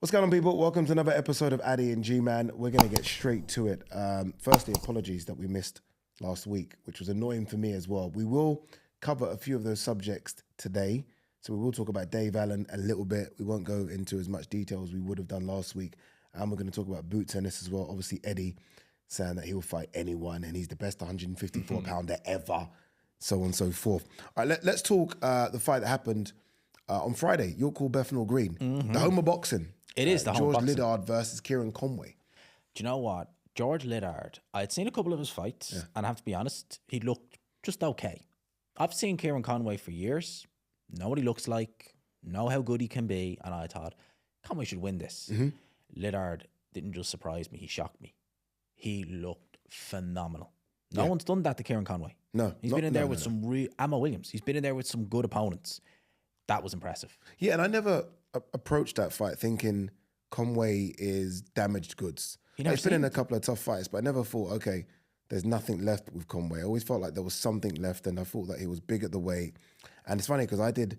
What's going on, people? Welcome to another episode of Ade Gman. We're going to get straight to it. Firstly, apologies that we missed last week, which was annoying for me as well. We will cover a few of those subjects today. So we will talk about Dave Allen a little bit. We won't go into as much detail as we would have done last week. And we're going to talk about boots tennis as well. Obviously, Eddie saying that he'll fight anyone and he's the best 154-pounder ever, so on and so forth. All right, let's talk the fight that happened on Friday, York Hall, Bethnal Green, the home of boxing. It is the home of boxing. George Lard versus Kieran Conway. Do you know what? George Lard, I'd seen a couple of his fights, and I have to be honest, he looked just okay. I've seen Kieran Conway for years, know what he looks like, know how good he can be, and I thought, Conway should win this. Lard didn't just surprise me, he shocked me. He looked phenomenal. No one's done that to Kieran Conway. No. He's been in there with some real... Ammo Williams, he's been in there with some good opponents. That was impressive. Yeah, and I never approached that fight thinking Conway is damaged goods. He's been in a couple of tough fights, but I never thought, okay, there's nothing left with Conway. I always felt like there was something left, and I thought that he was big at the weight. And it's funny because I did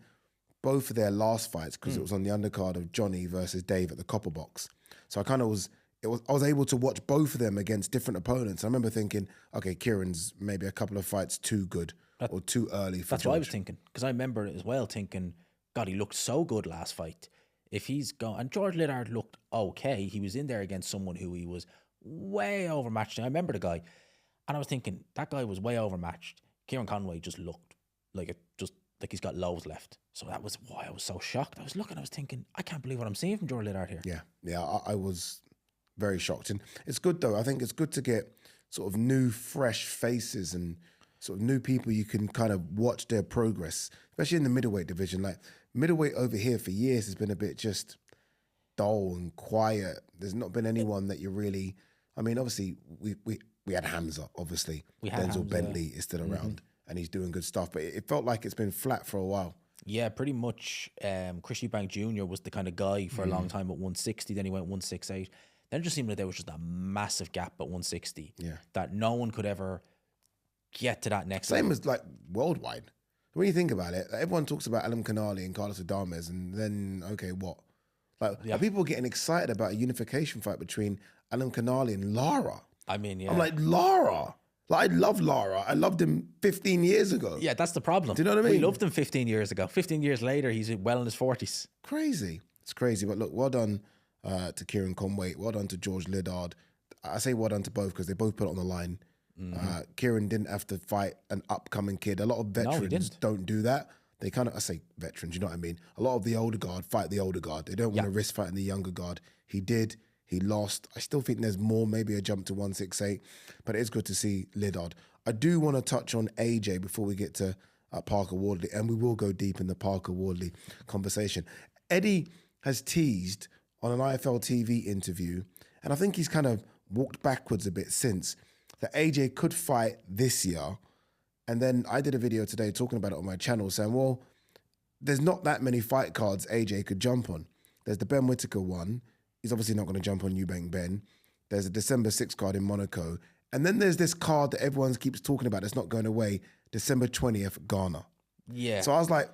both of their last fights because it was on the undercard of Johnny versus Dave at the Copper Box. So I kind of I was able to watch both of them against different opponents. I remember thinking, okay, Kieran's maybe a couple of fights too good or too early for That's George. what I was thinking, because I remember as well thinking, God, he looked so good last fight. If he's gone, and George Lard looked okay. He was in there against someone who he was way overmatched. And I remember the guy, and I was thinking that guy was way overmatched. Kieran Conway just looked like he's got loads left. So that was why I was so shocked. I was looking, I was thinking, I can't believe what I'm seeing from George Lard here. Yeah, I was very shocked, and it's good though. I think it's good to get sort of new, fresh faces and sort of new people you can kind of watch their progress, especially in the middleweight division. Like middleweight over here for years has been a bit just dull and quiet. There's not been anyone that you really. I mean, obviously we had Hamza. Obviously, Denzel Bentley is still around and he's doing good stuff. But it felt like it's been flat for a while. Yeah, pretty much. Chris Eubank Jr. was the kind of guy for a long time at 160. Then he went 168. Then it just seemed like there was just a massive gap at 160. Yeah, that no one could ever get to that next level. Same as like worldwide. When you think about it, everyone talks about Alan Canali and Carlos Adames, and then, okay, what? Like, are people getting excited about a unification fight between Alan Canali and Lara? I mean, yeah. I'm like, Lara? Like, I love Lara. I loved him 15 years ago. Yeah, that's the problem. Do you know what I mean? We loved him 15 years ago. 15 years later, he's well in his 40s. Crazy. It's crazy. But look, well done to Kieran Conway. Well done to George Lard. I say well done to both because they both put it on the line. Kieran didn't have to fight an upcoming kid. A lot of veterans don't do that. They kind of, I say veterans, you know what I mean? A lot of the older guard fight the older guard. They don't want to risk fighting the younger guard. He did. He lost. I still think there's more, maybe a jump to 168, but it is good to see Lard. I do want to touch on AJ before we get to Parker Wardley, and we will go deep in the Parker Wardley conversation. Eddie has teased on an IFL TV interview, and I think he's kind of walked backwards a bit since, that AJ could fight this year. And then I did a video today talking about it on my channel saying, well, there's not that many fight cards AJ could jump on. There's the Ben Whittaker one. He's obviously not going to jump on Eubank Ben. There's a December 6th card in Monaco. And then there's this card that everyone keeps talking about that's not going away, December 20th, Ghana. Yeah. So I was like,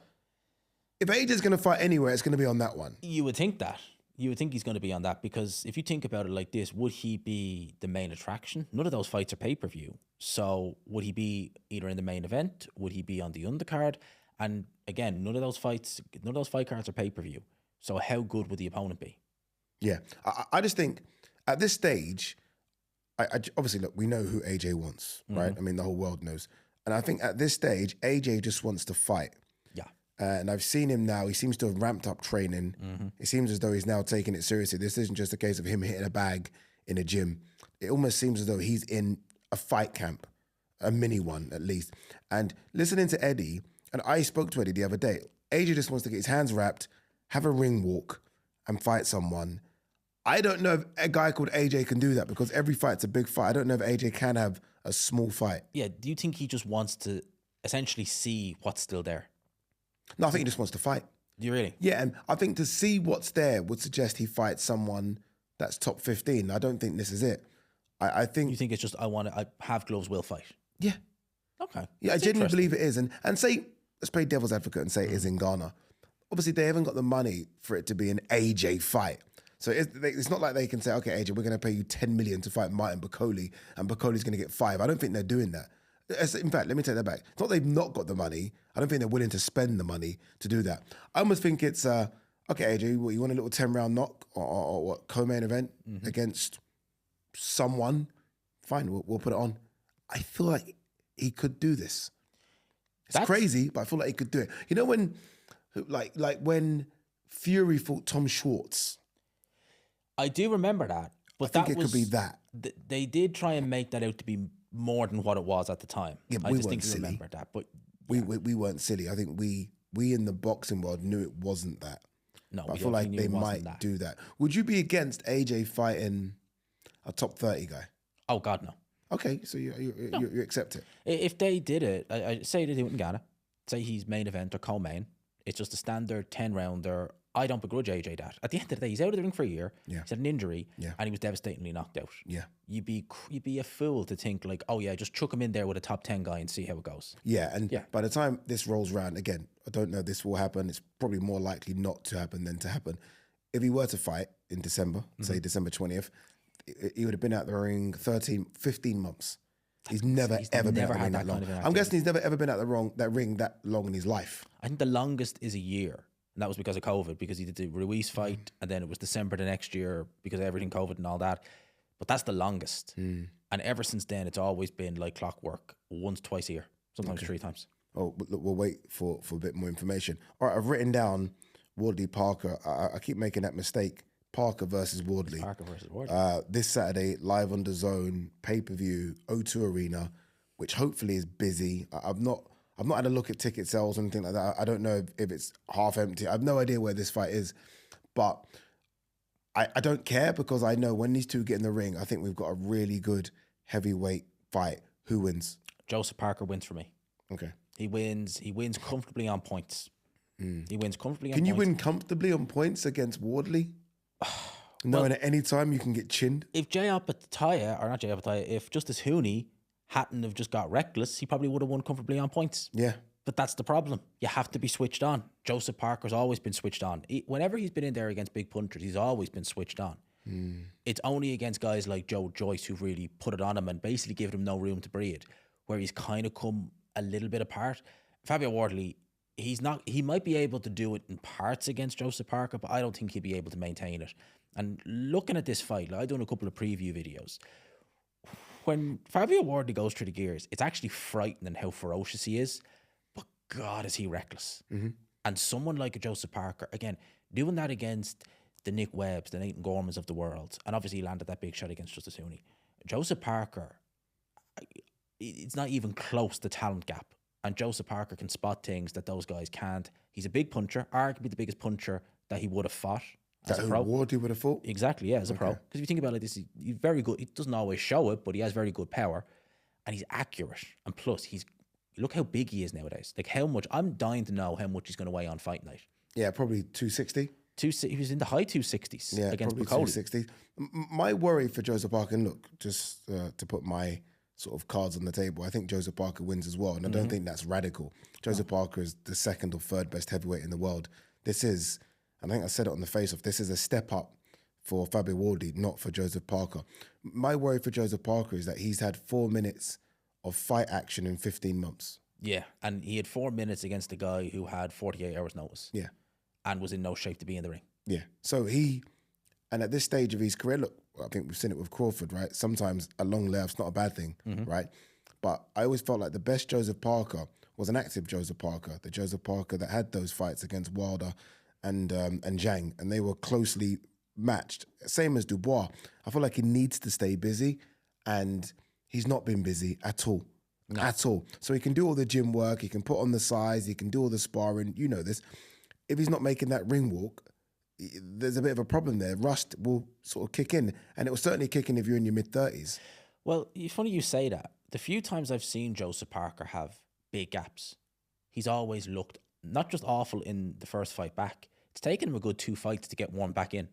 if AJ's going to fight anywhere, it's going to be on that one. You would think that. You would think he's going to be on that, because if you think about it like this, would he be the main attraction? None of those fights are pay-per-view. So would he be either in the main event? Would he be on the undercard? And again, none of those fight cards are pay-per-view. So how good would the opponent be? Yeah. I just think at this stage, I obviously, look, we know who AJ wants, right? I mean, the whole world knows. And I think at this stage, AJ just wants to fight. And I've seen him now. He seems to have ramped up training. It seems as though he's now taking it seriously. This isn't just a case of him hitting a bag in a gym. It almost seems as though he's in a fight camp, a mini one at least. And listening to Eddie, and I spoke to Eddie the other day, AJ just wants to get his hands wrapped, have a ring walk, and fight someone. I don't know if a guy called AJ can do that, because every fight's a big fight. I don't know if AJ can have a small fight. Yeah, do you think he just wants to essentially see what's still there? No, I think he just wants to fight. Do you really? Yeah, and I think to see what's there would suggest he fights someone that's top 15. I don't think this is it. I think... You think it's just, I have gloves, will fight? Yeah. Okay. Yeah, I genuinely believe it is. And say, let's play devil's advocate and say it is in Ghana. Obviously, they haven't got the money for it to be an AJ fight. So it's not like they can say, okay, AJ, we're going to pay you 10 million to fight Martin Bakoli, and Bakoli's going to get 5. I don't think they're doing that. In fact, let me take that back. It's not they've not got the money. I don't think they're willing to spend the money to do that. I almost think it's, okay, AJ, you want a little 10-round knock or what, co-main event against someone? Fine, we'll put it on. I feel like he could do this. It's crazy, but I feel like he could do it. You know when, like when Fury fought Tom Schwartz? I do remember that. But I think it could be that. They did try and make that out to be more than what it was at the time. Yeah, I we distinctly weren't silly. remember that. But we weren't silly. I think we in the boxing world knew it wasn't that. no, But I we feel like definitely they knew it wasn't might that. do that. Would you be against AJ fighting a top 30 guy? Oh God, no. Okay, so you accept it. If they did it, I say they do it in Ghana. Say he's main event or co-main. It's just a standard 10-rounder. I don't begrudge AJ that. At the end of the day, he's out of the ring for a year. Yeah. He's had an injury. Yeah. And he was devastatingly knocked out. Yeah. You'd be a fool to think like, oh yeah, just chuck him in there with a top 10 guy and see how it goes. Yeah, and by the time this rolls around, again, I don't know if this will happen. It's probably more likely not to happen than to happen. If he were to fight in December, say December 20th, he would have been out the ring 15 months. He's never ever been out the ring that long. I'm guessing he's never ever been out that ring that long in his life. I think the longest is a year. And that was because of COVID, because he did the Ruiz fight, and then it was December the next year because of everything COVID and all that. But that's the longest. And ever since then, it's always been like clockwork, once, twice a year, sometimes 3 times. Oh, look, we'll wait for a bit more information. All right, I've written down Wardley Parker. I keep making that mistake. Parker versus Wardley. Parker versus Wardley. This Saturday, live on DAZN, pay-per-view, O2 Arena, which hopefully is busy. I've not had a look at ticket sales or anything like that. I don't know if it's half empty. I have no idea where this fight is. But I don't care because I know when these two get in the ring, I think we've got a really good heavyweight fight. Who wins? Joseph Parker wins for me. Okay. He wins comfortably on points. He wins comfortably on points. Can you win comfortably on points against Wardley? Knowing at any time you can get chinned? If if Justice Hooney hadn't have just got reckless, he probably would have won comfortably on points. Yeah. But that's the problem. You have to be switched on. Joseph Parker's always been switched on. Whenever he's been in there against big punchers, he's always been switched on. It's only against guys like Joe Joyce who've really put it on him and basically given him no room to breathe, where he's kind of come a little bit apart. Fabio Wardley, he might be able to do it in parts against Joseph Parker, but I don't think he'd be able to maintain it. And looking at this fight, I've done a couple of preview videos. When Fabio Wardley goes through the gears, it's actually frightening how ferocious he is. But God, is he reckless. And someone like a Joseph Parker, again, doing that against the Nick Webbs, the Nathan Gormans of the world, and obviously he landed that big shot against Justice Hooney. Joseph Parker, it's not even close to talent gap. And Joseph Parker can spot things that those guys can't. He's a big puncher, arguably the biggest puncher that he would have fought as a pro. Wardley would have fought? Exactly, yeah, as a pro. Because if you think about it, he's very good. He doesn't always show it, but he has very good power. And he's accurate. And plus, look how big he is nowadays. Like how much, I'm dying to know how much he's going to weigh on fight night. Yeah, probably 260. He was in the high 260s against probably Bakoli. 260. My worry for Joseph Parker, and look, just to put my sort of cards on the table, I think Joseph Parker wins as well. And I don't think that's radical. Joseph Parker is the second or third best heavyweight in the world. This is, I think I said it on the face-off, this is a step up for Fabio Wardley, not for Joseph Parker. My worry for Joseph Parker is that he's had 4 minutes of fight action in 15 months. Yeah, and he had 4 minutes against a guy who had 48 hours notice. Yeah. And was in no shape to be in the ring. Yeah. So and at this stage of his career, look, I think we've seen it with Crawford, right? Sometimes a long layoff's not a bad thing, right? But I always felt like the best Joseph Parker was an active Joseph Parker, the Joseph Parker that had those fights against Wilder and Zhang, and they were closely matched. Same as Dubois. I feel like he needs to stay busy, and he's not been busy at all. No. At all. So he can do all the gym work, he can put on the size, he can do all the sparring, you know this. If he's not making that ring walk, there's a bit of a problem there. Rust will sort of kick in, and it will certainly kick in if you're in your mid-30s. Well, it's funny you say that. The few times I've seen Joseph Parker have big gaps, he's always looked not just awful in the first fight back, it's taken him a good 2 fights to get one back in.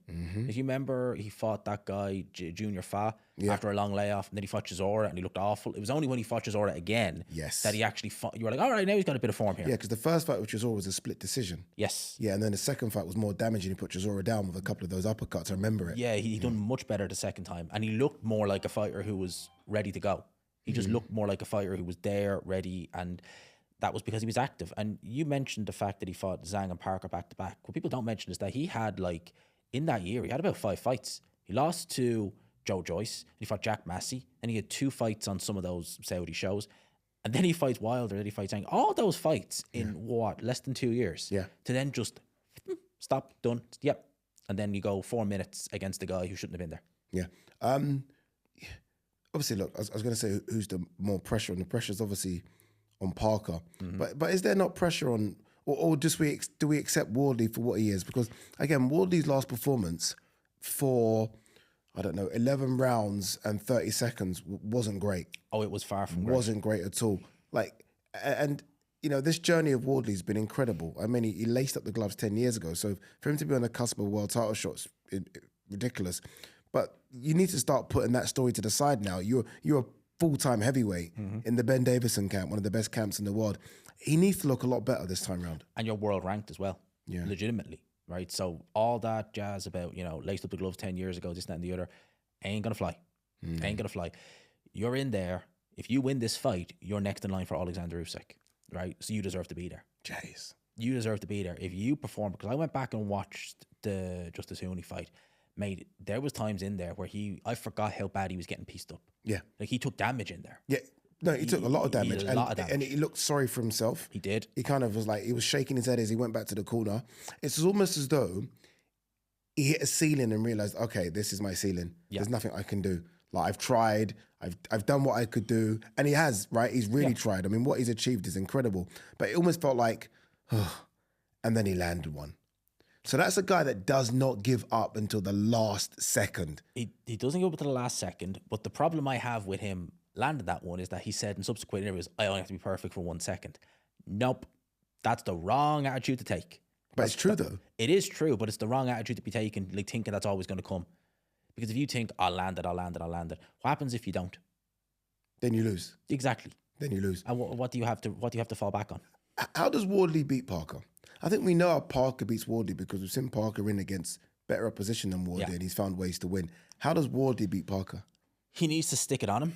If you remember, he fought that guy, Junior Fa, after a long layoff, and then he fought Chisora, and he looked awful. It was only when he fought Chisora again that he actually fought. You were like, all right, now he's got a bit of form here. Yeah, because the first fight with Chisora was a split decision. Yes. Yeah, and then the second fight was more damaging. He put Chisora down with a couple of those uppercuts. I remember it. Yeah, he done much better the second time, and he looked more like a fighter who was ready to go. He just looked more like a fighter who was there, ready, and that was because he was active. And you mentioned the fact that he fought Zhang and Parker back to back. What people don't mention is that he had, like, in that year, he had about 5 fights. He lost to Joe Joyce, he fought Jack Massey, and he had 2 fights on some of those Saudi shows. And then he fights Wilder, then he fights Zhang. All those fights in less than 2 years? Yeah. To then just stop, done, yep. And then you go 4 minutes against the guy who shouldn't have been there. Yeah. Obviously, look, I was going to say who's the more pressure, and the pressure is obviously on Parker. But is there not pressure on, or do we accept Wardley for what he is? Because again, Wardley's last performance for, I don't know, 11 rounds and 30 seconds wasn't great. Oh, it was far from great. Wasn't great at all. Like, and you know, this journey of Wardley's been incredible. I mean, he laced up the gloves 10 years ago. So for him to be on the cusp of a world title shot is ridiculous. But you need to start putting that story to the side now. You're a full-time heavyweight in the Ben Davison camp, one of the best camps in the world. He needs to look a lot better this time round. And you're world ranked as well, Yeah. legitimately, right? So all that jazz about, you know, laced up the gloves 10 years ago, this, that, and the other, ain't going to fly. Ain't going to fly. You're in there. If you win this fight, you're next in line for Alexander Usyk, right? So you deserve to be there. Jeez. You deserve to be there. If you perform, because I went back and watched the Justice Hooney fight, mate, there was times in there where I forgot how bad he was getting pieced up. Yeah. Like, he took damage in there. Yeah. No, he took a lot of damage. He did a lot of damage. And he looked sorry for himself. He did. He kind of was like, he was shaking his head as he went back to the corner. It's almost as though he hit a ceiling and realized, okay, this is my ceiling. Yeah. There's nothing I can do. Like, I've tried, I've done what I could do. And he has, right? He's really tried. I mean, what he's achieved is incredible. But it almost felt like, and then he landed one. So that's a guy that does not give up until the last second. He doesn't go up to the last second, but the problem I have with him landing that one is that he said in subsequent interviews, I only have to be perfect for 1 second. Nope. That's the wrong attitude to take. But it's true, though. It is true, but it's the wrong attitude to be taken, like thinking that's always going to come. Because if you think, I'll land it, what happens if you don't? Then you lose. Exactly. Then you lose. And what do you have to fall back on? How does Wardley beat Parker? I think we know how Parker beats Wardley because we've seen Parker in against better opposition than Wardley, and he's found ways to win. How does Wardley beat Parker? He needs to stick it on him.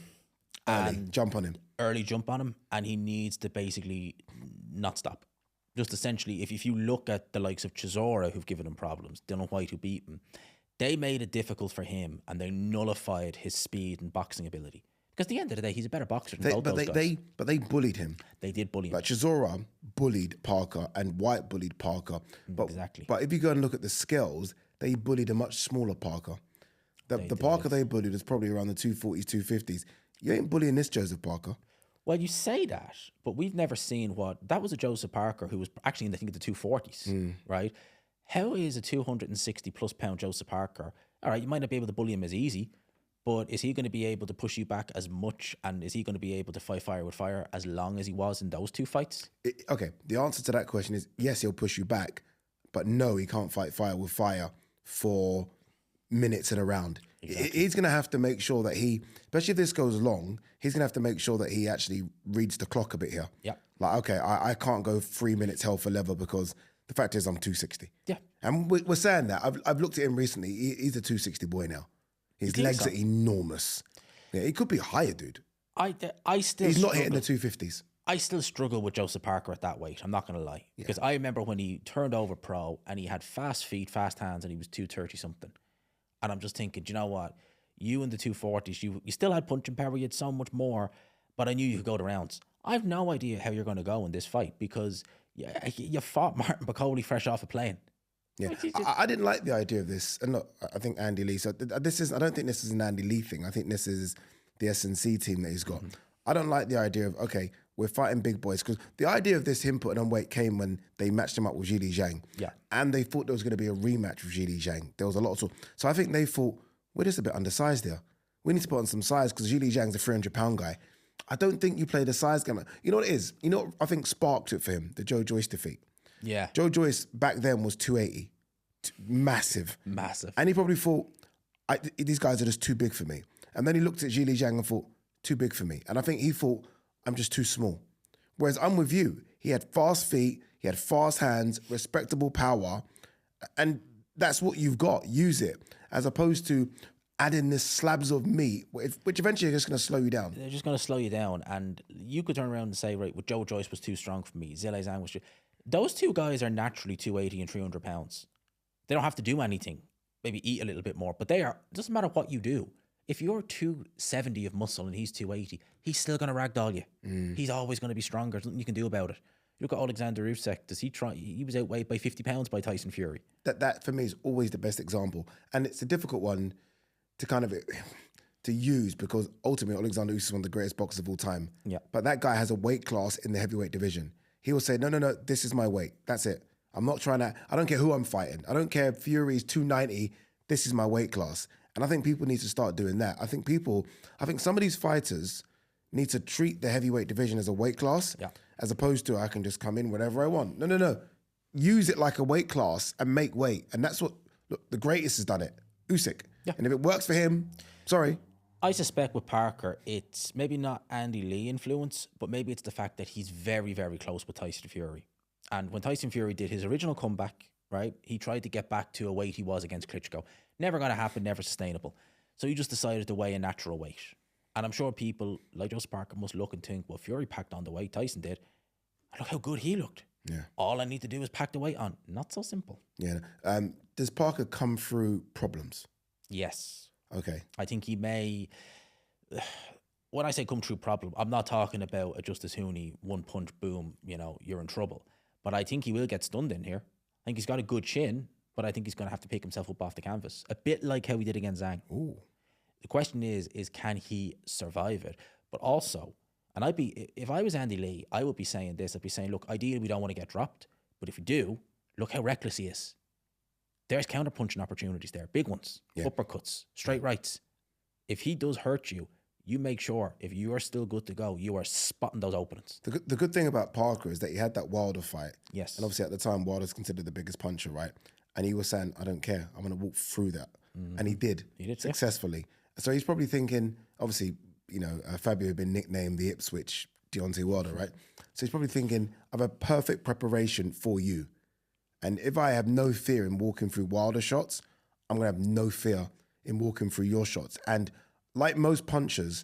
Early jump on him. Early jump on him, and he needs to basically not stop. Just essentially, if you look at the likes of Chisora, who've given him problems, Dylan White, who beat him, they made it difficult for him, and they nullified his speed and boxing ability. Because at the end of the day, he's a better boxer than both those guys. But they bullied him. They did bully him. Like Chisora bullied Parker and White bullied Parker. But, exactly. But if you go and look at the scales, they bullied a much smaller Parker. The Parker they bullied is probably around the 240s, 250s. You ain't bullying this Joseph Parker. Well, you say that, but we've never seen that was a Joseph Parker who was actually in, I think, the 240s, right? How is a 260 plus pound Joseph Parker? All right, you might not be able to bully him as easy, but is he going to be able to push you back as much, and is he going to be able to fight fire with fire as long as he was in those 2 fights? Okay, the answer to that question is yes, he'll push you back, but no, he can't fight fire with fire for minutes in a round. Exactly. He's going to have to make sure that especially if this goes long, he's going to have to make sure that he actually reads the clock a bit here. Yeah. Like, okay, I can't go 3 minutes hell for leather because the fact is I'm 260. Yeah. And we're saying that. I've looked at him recently. He's a 260 boy now. His legs are enormous. Yeah, he could be higher, dude. I still He's not struggle. hitting the 250s. I still struggle with Joseph Parker at that weight. I'm not going to lie. Yeah. Because I remember when he turned over pro and he had fast feet, fast hands, and he was 230 something. And I'm just thinking, do you know what? You in the 240s, you still had punching power. You had so much more, but I knew you could go the rounds. I have no idea how you're going to go in this fight because you fought Martin Bacoli fresh off a plane. Yeah, I didn't like the idea of this. And look, I think Andy Lee, I don't think this is an Andy Lee thing. I think this is the SNC team that he's got. I don't like the idea of, okay, we're fighting big boys. Because the idea of this, him putting on weight, came when they matched him up with Zhili Zhang. Yeah. And they thought there was going to be a rematch with Zhili Zhang. There was a lot of talk. So I think they thought, we're just a bit undersized here. We need to put on some size because Zhili Zhang's a 300-pound guy. I don't think you play the size game. You know what it is? You know what I think sparked it for him? The Joe Joyce defeat. Yeah. Joe Joyce back then was 280. massive. Massive. And he probably thought, these guys are just too big for me. And then he looked at Zhili Zhang and thought, too big for me. And I think he thought, I'm just too small. Whereas I'm with you. He had fast feet, he had fast hands, respectable power, and that's what you've got. Use it. As opposed to adding this slabs of meat, which eventually are just going to slow you down. They're just going to slow you down. And you could turn around and say, right, well, Joe Joyce was too strong for me. Zhili Zhang was too... Those two guys are naturally 280 and 300 pounds. They don't have to do anything. Maybe eat a little bit more. But they are... It doesn't matter what you do. If you're 270 of muscle and he's 280, he's still going to ragdoll you. He's always going to be stronger. There's nothing you can do about it. Look at Alexander Usyk. Does he try? He was outweighed by 50 pounds by Tyson Fury. That for me is always the best example. And it's a difficult one to kind of to use because ultimately Alexander Usyk is one of the greatest boxers of all time. Yeah. But that guy has a weight class in the heavyweight division. He will say, no, this is my weight. That's it. I'm not trying to, I don't care who I'm fighting. I don't care if Fury's 290. This is my weight class. And I think people need to start doing that. I think some of these fighters need to treat the heavyweight division as a weight class, as opposed to I can just come in whenever I want. No. Use it like a weight class and make weight. And that's what, look, the greatest has done it, Usyk. Yeah. And if it works for him, sorry. I suspect with Parker, it's maybe not Andy Lee influence, but maybe it's the fact that he's very, very close with Tyson Fury. And when Tyson Fury did his original comeback, right, he tried to get back to a weight he was against Klitschko. Never going to happen, never sustainable. So he just decided to weigh a natural weight. And I'm sure people like Joseph Parker must look and think, well, Fury packed on the weight Tyson did. And look how good he looked. Yeah. All I need to do is pack the weight on. Not so simple. Yeah. Does Parker come through problems? Yes. Okay. I think he may... When I say come through problem, I'm not talking about a Justice Hooney, one punch, boom, you're in trouble. But I think he will get stunned in here. I think he's got a good chin, but I think he's going to have to pick himself up off the canvas. A bit like how he did against Zhang. Ooh. The question is can he survive it? But also, and if I was Andy Lee, I would be saying this. I'd be saying, look, ideally we don't want to get dropped, but if you do, look how reckless he is. There's counter-punching opportunities there, big ones, uppercuts, straight rights. If he does hurt you, you make sure, if you are still good to go, you are spotting those openings. The good thing about Parker is that he had that Wilder fight. Yes. And obviously at the time, Wilder's considered the biggest puncher, right? And he was saying, I don't care. I'm going to walk through that. And he did successfully. Yeah. So he's probably thinking, obviously, Fabio had been nicknamed the Ipswich Deontay Wilder, right? So he's probably thinking, I have a perfect preparation for you. And if I have no fear in walking through Wilder shots, I'm going to have no fear in walking through your shots. And like most punchers,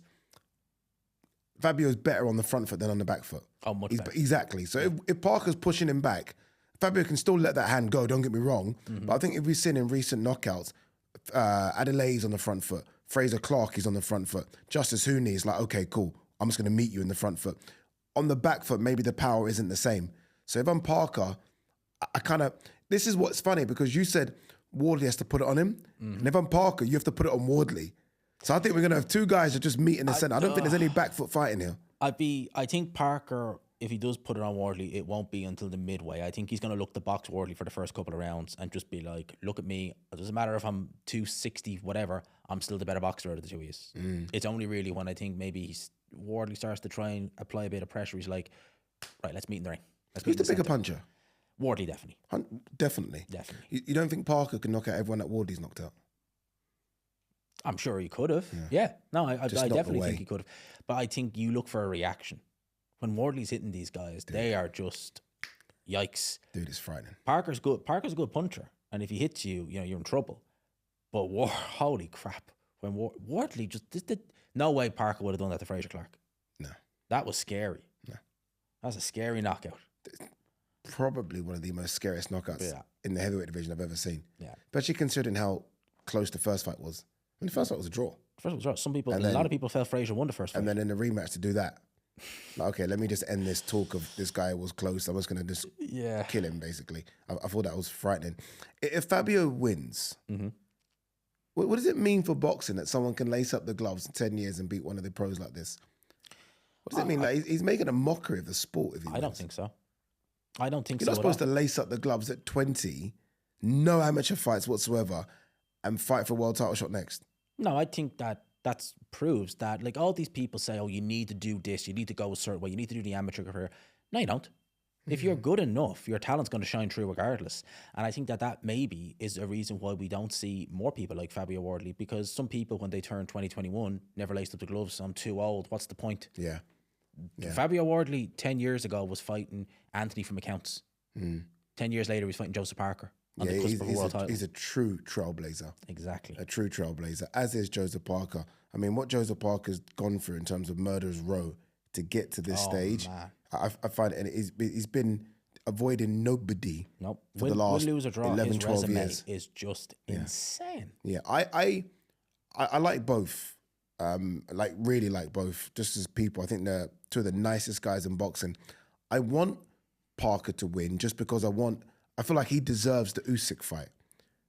Fabio's better on the front foot than on the back foot. Oh, much better. Exactly. So if Parker's pushing him back, Fabio can still let that hand go, don't get me wrong. But I think if we've seen in recent knockouts, Adelaide's on the front foot, Fraser Clark is on the front foot, Justice Hooney is like, okay, cool, I'm just going to meet you in the front foot. On the back foot, maybe the power isn't the same. So if I'm Parker, this is what's funny, because you said Wardley has to put it on him. And if I'm Parker, you have to put it on Wardley. So I think we're going to have two guys that just meet in the center. I don't think there's any back foot fighting here. I think Parker, if he does put it on Wardley, it won't be until the midway. I think he's going to look to box Wardley for the first couple of rounds and just be like, look at me. It doesn't matter if I'm 260, whatever. I'm still the better boxer out of the two of you. It's only really when I think maybe Wardley starts to try and apply a bit of pressure. He's like, right, let's meet in the ring. Who's the bigger puncher? Wardley, definitely. Definitely. You don't think Parker can knock out everyone that Wardley's knocked out? I'm sure he could have. Yeah. No, I definitely think he could have. But I think you look for a reaction. When Wardley's hitting these guys, they are just yikes. Dude, it's frightening. Parker's good. Parker's a good puncher. And if he hits you, you're in trouble. But holy crap. When Wardley just did, no way Parker would have done that to Fraser Clark. No. That was scary. No. That's a scary knockout. Probably one of the most scariest knockouts in the heavyweight division I've ever seen. Yeah. Especially considering how close the first fight was. I mean, the first fight was a draw. First was some people, a lot of people felt Fraser won the first fight. And then in the rematch to do that. Like, okay, let me just end this talk of this guy was close. I was going to just kill him, basically. I thought that was frightening. If Fabio wins, what does it mean for boxing that someone can lace up the gloves in 10 years and beat one of the pros like this? What does it mean? Like, he's making a mockery of the sport if he wins. I don't think so. I don't think You're so. not supposed to lace up the gloves at 20, no amateur fights whatsoever, and fight for a world title shot next. No, I think that proves that, like, all these people say, oh, you need to do this, you need to go a certain way, you need to do the amateur career. No, you don't. If you're good enough, your talent's going to shine through regardless. And I think that maybe is a reason why we don't see more people like Fabio Wardley, because some people, when they turn 2021, never laced up the gloves. I'm too old. What's the point? Yeah. Fabio Wardley 10 years ago was fighting Anthony from Accounts. 10 years later, he's fighting Joseph Parker on the cusp of a world title. He's a true trailblazer. Exactly. A true trailblazer, as is Joseph Parker. I mean, what Joseph Parker's gone through in terms of Murderer's Row to get to this stage, man. I find it, and he's been avoiding nobody for the last win, lose or draw, 11, his 12 resume years. is just insane. Yeah, I like both. Really like both. Just as people, I think they're two of the nicest guys in boxing. I want Parker to win just because I feel like he deserves the Usyk fight,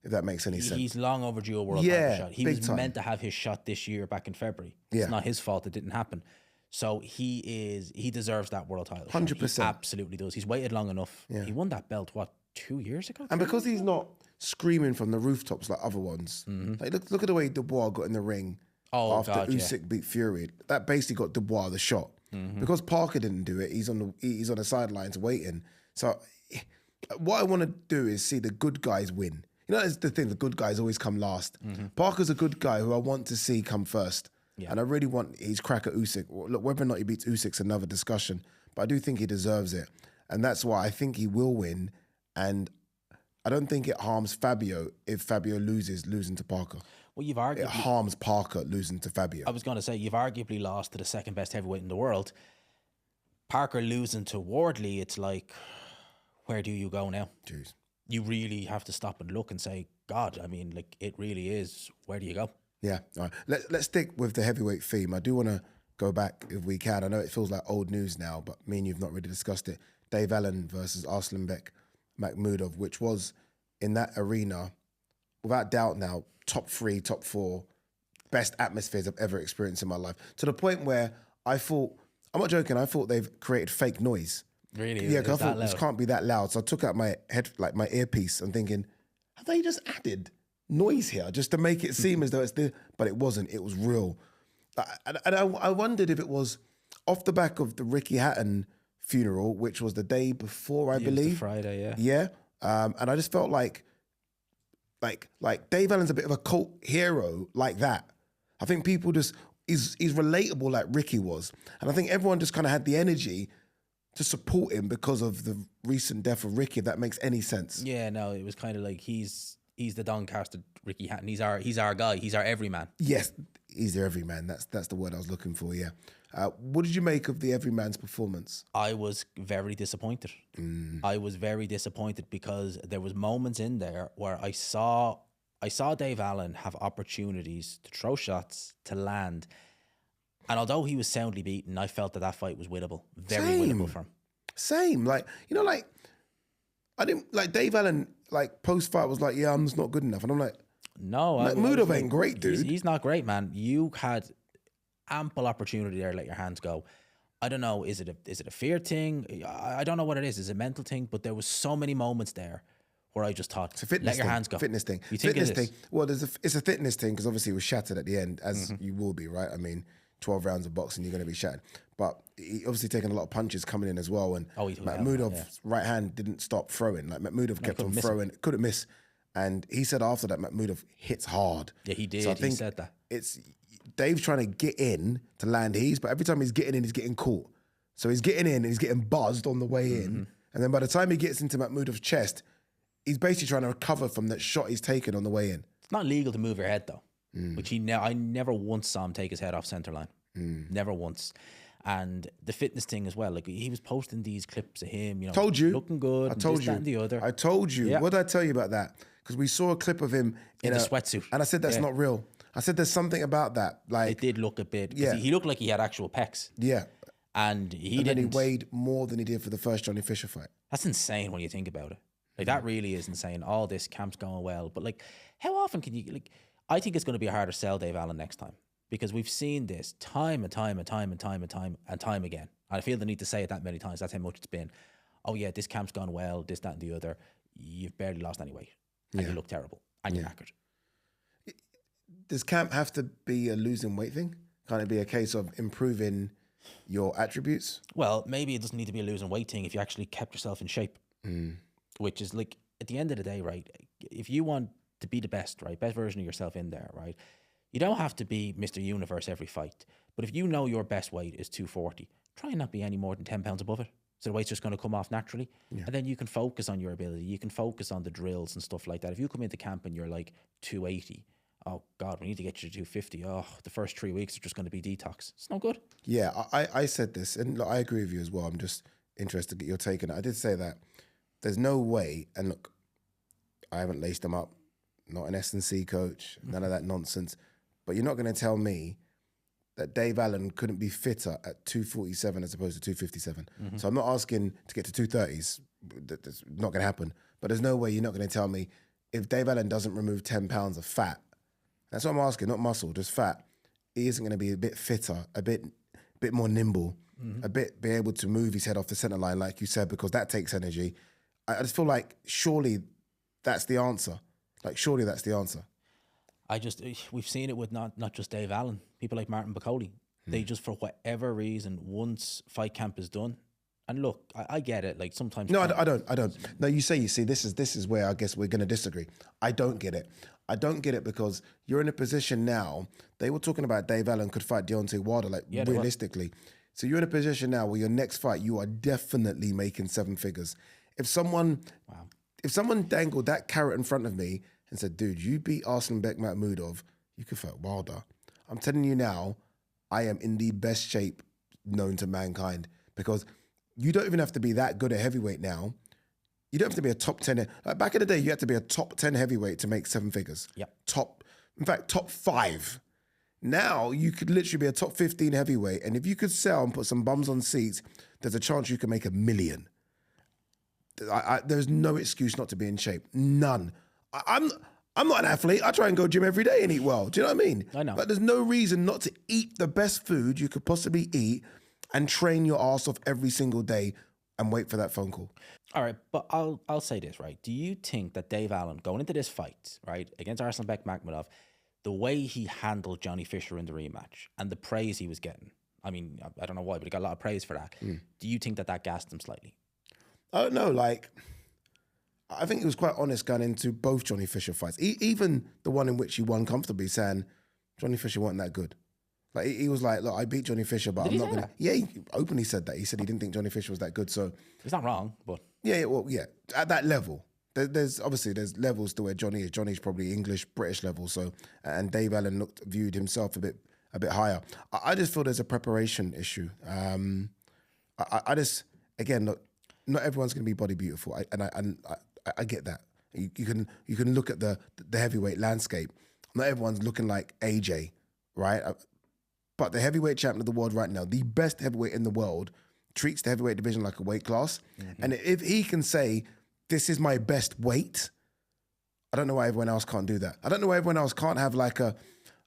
if that makes any sense. He's long overdue a world title shot. He was meant to have his shot this year back in February. It's not his fault it didn't happen. So he deserves that world title. 100%. He absolutely does. He's waited long enough. Yeah. He won that belt, 2 years ago? And because he's not screaming from the rooftops like other ones, like look at the way Dubois got in the ring after Usyk beat Fury. That basically got Dubois the shot. Because Parker didn't do it, he's on the sidelines waiting. So what I want to do is see the good guys win. You know, that's the thing, the good guys always come last. Parker's a good guy who I want to see come first. Yeah. And I really want his crack at Usyk. Look, whether or not he beats Usyk's another discussion, but I do think he deserves it. And that's why I think he will win. And I don't think it harms Fabio if Fabio losing to Parker. Well, you've arguably... It harms Parker losing to Fabio. I was going to say, you've arguably lost to the second best heavyweight in the world. Parker losing to Wardley, it's like, where do you go now? Jeez. You really have to stop and look and say, God, I mean, like, it really is, where do you go? Yeah, all right. Let's stick with the heavyweight theme. I do want to go back if we can. I know it feels like old news now, but me and you've not really discussed it. Dave Allen versus Arslanbek Makhmudov, which was in that arena, without doubt now, top 3, top 4, best atmospheres I've ever experienced in my life. To the point where I thought, I'm not joking, I thought they've created fake noise. Really? Yeah, because I thought this can't be that loud. So I took out my my earpiece and thinking, have they just added noise here just to make it seem as though it's there? But it wasn't. It was real. And I wondered if it was off the back of the Ricky Hatton funeral, which was the day before, I believe. It was the Friday, yeah. Yeah. And I just felt like Dave Allen's a bit of a cult hero like that. I think people just, he's relatable like Ricky was. And I think everyone just kind of had the energy to support him because of the recent death of Ricky, if that makes any sense. Yeah, no, it was kind of like he's the Doncaster Ricky Hatton. He's our guy. He's our everyman. Yes, he's the everyman. That's the word I was looking for, yeah. What did you make of the everyman's performance? I was very disappointed. I was very disappointed because there was moments in there where I saw Dave Allen have opportunities to throw shots, to land. And although he was soundly beaten, I felt that fight was winnable. Very winnable for him. Same. Like, you know, like, I didn't, like, Dave Allen, like, post-fight was like, yeah, I'm just not good enough. And I'm like, no. Makhmudov ain't great, dude. He's not great, man. You had ample opportunity there to let your hands go. I don't know, is it a fear thing? I don't know what it is. Is it a mental thing? But there was so many moments there where I just thought, let your hands go. Fitness thing. You think fitness it is? thing. Well, it's a fitness thing because obviously it was shattered at the end, as you will be, right? I mean, 12 rounds of boxing, you're going to be shattered. But he obviously taking a lot of punches coming in as well. And Makhmudov's right hand didn't stop throwing. Like, Makhmudov kept on throwing, couldn't miss. And he said after that, Makhmudov hits hard. Yeah, he did. So I think he said that. It's Dave's trying to get in to land his, but every time he's getting in, he's getting caught. So he's getting in and he's getting buzzed on the way in. And then by the time he gets into Makhmudov's chest, he's basically trying to recover from that shot he's taken on the way in. It's not legal to move your head, though. Which I never once saw him take his head off centre line. Never once. And the fitness thing as well. Like, he was posting these clips of him, you know, told you, looking good. I told you. That and the other. I told you. Yeah. What did I tell you about that? Because we saw a clip of him in a sweatsuit. And I said, that's not real. I said, there's something about that. Like, it did look a bit. Yeah. He looked like he had actual pecs. Yeah. And he then he weighed more than he did for the first Johnny Fisher fight. That's insane when you think about it. Like, that really is insane. All this camp's going well. But, like, how often can you, like, I think it's going to be a harder sell Dave Allen next time, because we've seen this time and time again. I feel the need to say it that many times. That's how much it's been. Oh yeah, this camp's gone well, this, that and the other. You've barely lost any weight and you look terrible and you're knackered. Does camp have to be a losing weight thing? Can't it be a case of improving your attributes? Well, maybe it doesn't need to be a losing weight thing if you actually kept yourself in shape, which is like at the end of the day, right? If you want to be the best, right, best version of yourself in there, right, you don't have to be Mr. Universe every fight. But if you know your best weight is 240, try and not be any more than 10 pounds above it. So the weight's just going to come off naturally. And then you can focus on your ability. You can focus on the drills and stuff like that. If you come into camp and you're like 280, oh God, we need to get you to 250. Oh, the first 3 weeks are just going to be detox. It's no good. Yeah, I said this, and look, I agree with you as well. I'm just interested to get your take on it. I did say that there's no way, and look, I haven't laced them up, not an S&C coach, none of that nonsense, but you're not going to tell me that Dave Allen couldn't be fitter at 247 as opposed to 257. So I'm not asking to get to 230s. That's not going to happen. But there's no way you're not going to tell me if Dave Allen doesn't remove 10 pounds of fat, that's what I'm asking, not muscle, just fat, he isn't going to be a bit fitter, a bit more nimble, be able to move his head off the center line, like you said, because that takes energy. I just feel like surely that's the answer. Like, surely that's the answer. We've seen it with not just Dave Allen, people like Martin Bacoli. They just, for whatever reason, once fight camp is done, and look, I get it. Like sometimes, no, I don't. No, you see, this is where I guess we're going to disagree. I don't get it. I don't get it because you're in a position now. They were talking about Dave Allen could fight Deontay Wilder, like realistically. So you're in a position now where your next fight, you are definitely making 7 figures. If someone dangled that carrot in front of me and said, dude, you beat Arslan Bekmambetov, you could fight Wilder. I'm telling you now, I am in the best shape known to mankind because you don't even have to be that good at heavyweight now. You don't have to be a top 10. Like back in the day, you had to be a top 10 heavyweight to make 7 figures. Yep. Top 5. Now you could literally be a top 15 heavyweight. And if you could sell and put some bums on seats, there's a chance you can make $1 million. There's no excuse not to be in shape. None. I'm not an athlete. I try and go gym every day and eat well. Do you know what I mean? I know. Like, there's no reason not to eat the best food you could possibly eat and train your ass off every single day and wait for that phone call. All right, but I'll say this, right? Do you think that Dave Allen, going into this fight, right, against Arslan Bekmambetov, the way he handled Johnny Fisher in the rematch and the praise he was getting, I mean, I don't know why, but he got a lot of praise for that. Do you think that gassed him slightly? I don't know, like, I think he was quite honest going into both Johnny Fisher fights. Even the one in which he won comfortably, saying Johnny Fisher wasn't that good. Like, he was like, look, I beat Johnny Fisher, but I'm not going to... Yeah, he openly said that. He said he didn't think Johnny Fisher was that good, so... He's not wrong, but... Yeah, at that level. There's levels to where Johnny is. Johnny's probably English, British level, so... And Dave Allen viewed himself a bit higher. I just feel there's a preparation issue. I just... Again, look, not everyone's going to be body beautiful, I get that. You can look at the heavyweight landscape. Not everyone's looking like AJ, right? But the heavyweight champion of the world right now, the best heavyweight in the world, treats the heavyweight division like a weight class. And if he can say, this is my best weight, I don't know why everyone else can't do that. I don't know why everyone else can't have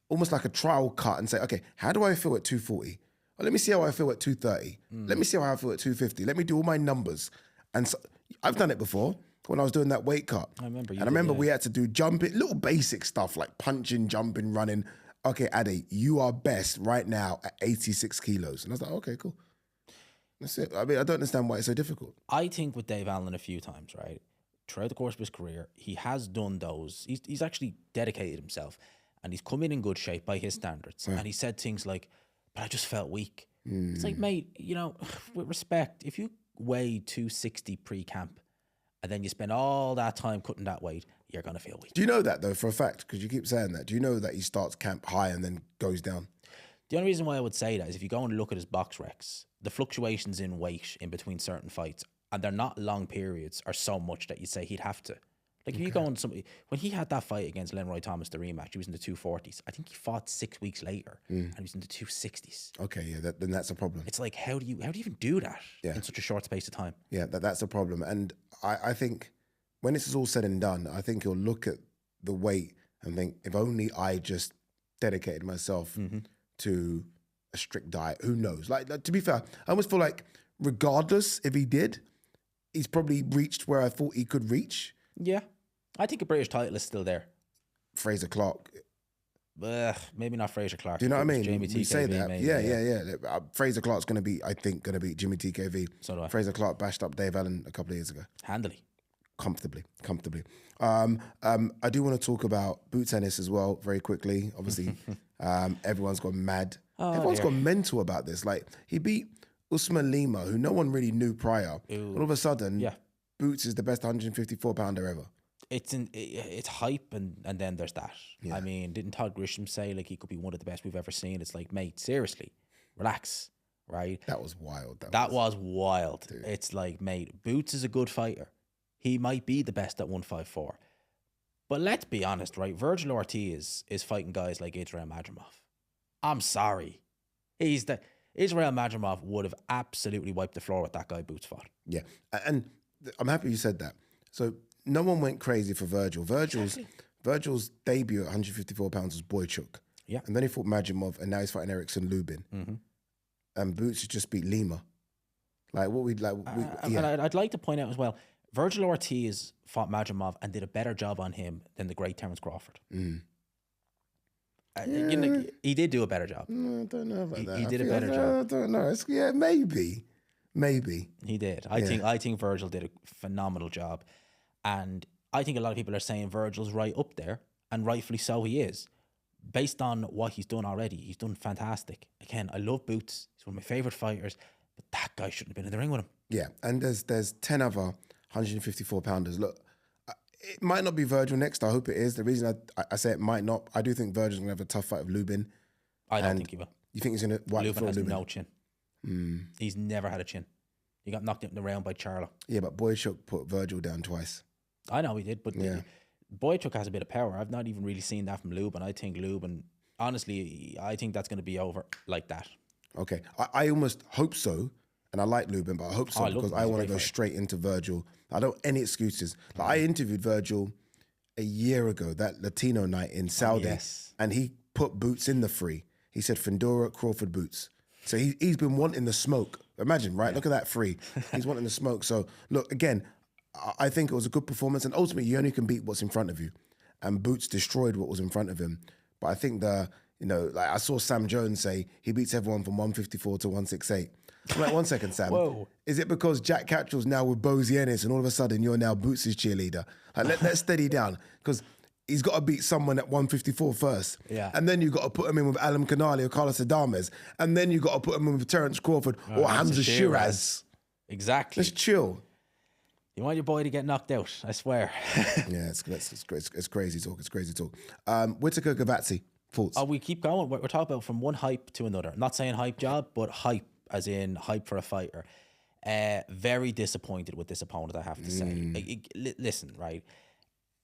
almost like a trial cut and say, okay, how do I feel at 240? Well, let me see how I feel at 230. Let me see how I feel at 250. Let me do all my numbers. And so, I've done it before when I was doing that weight cut. I remember you And I remember we had to do jumping, little basic stuff like punching, jumping, running. Okay, Ade, you are best right now at 86 kilos. And I was like, okay, cool. That's it. I mean, I don't understand why it's so difficult. I think with Dave Allen a few times, right, throughout the course of his career, he has done those. He's actually dedicated himself and he's come in good shape by his standards. And he said things like, but I just felt weak. It's like, mate, with respect, if you weigh 260 pre-camp and then you spend all that time cutting that weight, you're going to feel weak. Do you know that, though, for a fact? Because you keep saying that. Do you know that he starts camp high and then goes down? The only reason why I would say that is if you go and look at his box recs, the fluctuations in weight in between certain fights, and they're not long periods, are so much that you'd say he'd have to. Like, if you go on when he had that fight against Lenroy Thomas, the rematch, he was in the 240s. I think he fought 6 weeks later, and he was in the 260s. Okay, yeah, then that's a problem. It's like, how do you even do that in such a short space of time? Yeah, that's a problem. And I think when this is all said and done, I think he'll look at the weight and think, if only I just dedicated myself to a strict diet, who knows? Like, to be fair, I almost feel like regardless if he did, he's probably reached where I thought he could reach. Yeah. I think a British title is still there. Fraser Clark maybe not Fraser Clark. Do you know what I mean? Jamie We TKV, say that. maybe, Yeah. Fraser Clark's going to be, I think, Jimmy TKV. So do I. Fraser Clark bashed up Dave Allen a couple of years ago. Handily. Comfortably. I do want to talk about boot tennis as well very quickly. Obviously, everyone's gone mad. Everyone's gone mental about this. Like, he beat Usman Lima, who no one really knew prior. All of a sudden, Boots is the best 154-pounder ever. It's hype, and then there's that. Yeah. I mean, didn't Todd Grisham say like he could be one of the best we've ever seen? It's like, mate, seriously, relax, right? That was wild. That was wild. Dude. It's like, mate, Boots is a good fighter. He might be the best at 154. But let's be honest, right? Virgil Ortiz is fighting guys like Israel Madrimov. I'm sorry. Israel Madrimov would have absolutely wiped the floor with that guy Boots fought. Yeah. And I'm happy you said that. So no one went crazy for Virgil. Virgil's debut at 154 pounds was Boychuk. Yeah. And then he fought Madrimov, and now he's fighting Erickson Lubin. Mm-hmm. And Boots just beat Lima. Like, what we'd like. And I'd like to point out as well, Virgil Ortiz fought Madrimov and did a better job on him than the great Terence Crawford. Mm. You know, he did do a better job. No, I don't know about that. He did a better job. I don't know. Maybe. He did. I think Virgil did a phenomenal job. And I think a lot of people are saying Virgil's right up there, and rightfully so he is. Based on what he's done already, he's done fantastic. Again, I love Boots. He's one of my favourite fighters, but that guy shouldn't have been in the ring with him. Yeah, and there's 10 other 154-pounders. Look, it might not be Virgil next. I hope it is. The reason I say it might not, I do think Virgil's going to have a tough fight with Lubin. I don't think he will. You think he's going to wipe the floor with Lubin? No chin. He's never had a chin. He got knocked out in the round by Charlo. Yeah, but Boychuk put Virgil down twice. I know he did, but Boychuk has a bit of power. I've not even really seen that from Lubin. I think Lubin, honestly, I think that's going to be over like that. Okay. I almost hope so, and I like Lubin, but I hope so because I want to go straight into Virgil. I don't any excuses. Like, I interviewed Virgil a year ago, that Latino night in Saudi, and he put Boots in the free. He said Fundora, Crawford, Boots. So he's been wanting the smoke. Imagine, right? Look at that free. He's wanting the smoke. So look, again, I think it was a good performance, and ultimately you only can beat what's in front of you. And Boots destroyed what was in front of him. But I think like I saw Sam Jones say he beats everyone from 154 to 168. I'm like, 1 second, Sam. Whoa. Is it because Jack Cattrall's now with Bozy Ennis and all of a sudden you're now Boots' cheerleader? Like, let's steady down, because he's got to beat someone at 154 first. Yeah. And then you've got to put him in with Alam Kanali or Carlos Adames. And then you've got to put him in with Terence Crawford or Hamza Shiraz. Exactly. Let's chill. You want your boy to get knocked out, I swear. Yeah, it's crazy talk. It's crazy talk. Whittaker Gavazzi, thoughts? Oh, we keep going. We're talking about from one hype to another. I'm not saying hype job, but hype, as in hype for a fighter. Very disappointed with this opponent, I have to say. Listen, right?